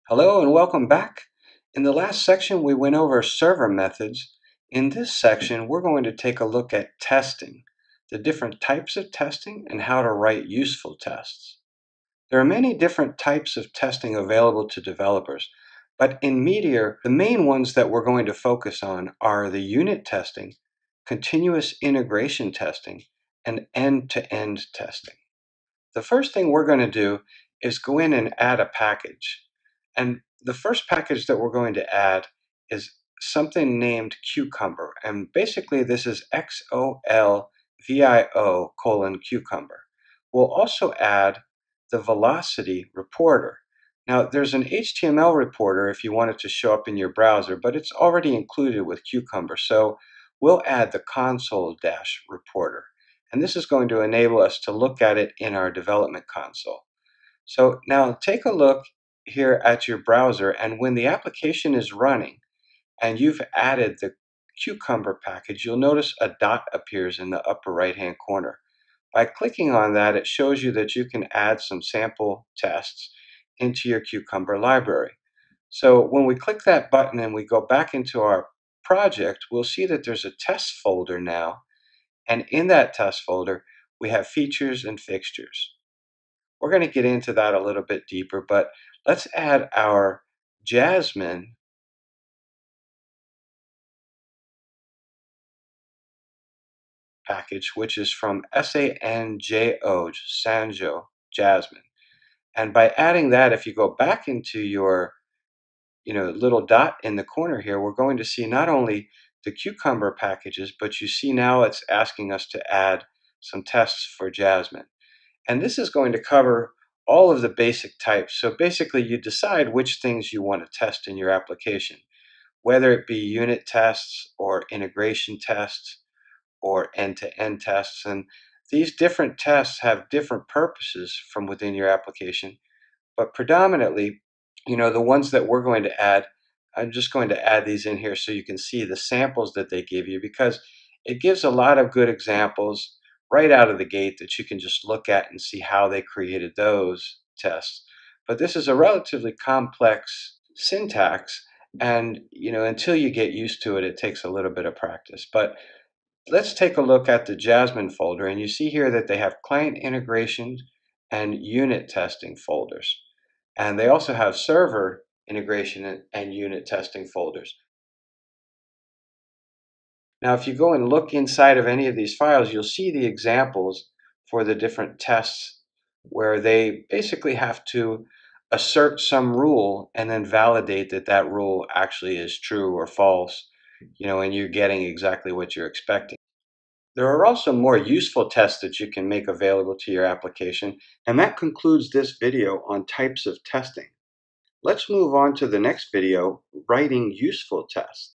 Hello and welcome back. In the last section, we went over server methods. In this section, we're going to take a look at testing, the different types of testing, and how to write useful tests. There are many different types of testing available to developers, but in Meteor, the main ones that we're going to focus on are the unit testing, continuous integration testing, and end-to-end testing. The first thing we're going to do is go in and add a package. And the first package that we're going to add is something named Cucumber. And basically this is XOLVIO:\cucumber. We'll also add the velocity reporter. Now there's an HTML reporter if you want it to show up in your browser, but it's already included with Cucumber. So we'll add the console-reporter. And this is going to enable us to look at it in our development console. So now take a look here at your browser, and when the application is running and you've added the Cucumber package, you'll notice a dot appears in the upper right hand corner. By clicking on that, it shows you that you can add some sample tests into your Cucumber library. So when we click that button and we go back into our project, we'll see that there's a test folder now, and in that test folder we have features and fixtures. We're going to get into that a little bit deeper, but let's add our Jasmine package, which is from Sanjo, Jasmine. And by adding that, if you go back into your little dot in the corner here, we're going to see not only the Cucumber packages, but you see now it's asking us to add some tests for Jasmine. And this is going to cover all of the basic types. So basically you decide which things you want to test in your application, whether it be unit tests or integration tests or end-to-end tests. And these different tests have different purposes from within your application, but predominantly, the ones that we're going to add, I'm just going to add these in here so you can see the samples that they give you, because it gives a lot of good examples right out of the gate that you can just look at and see how they created those tests. But this is a relatively complex syntax, and until you get used to it, it takes a little bit of practice. But let's take a look at the Jasmine folder, and you see here that they have client integration and unit testing folders. And they also have server integration and unit testing folders. Now, if you go and look inside of any of these files, you'll see the examples for the different tests where they basically have to assert some rule and then validate that that rule actually is true or false, and you're getting exactly what you're expecting. There are also more useful tests that you can make available to your application, and that concludes this video on types of testing. Let's move on to the next video, writing useful tests.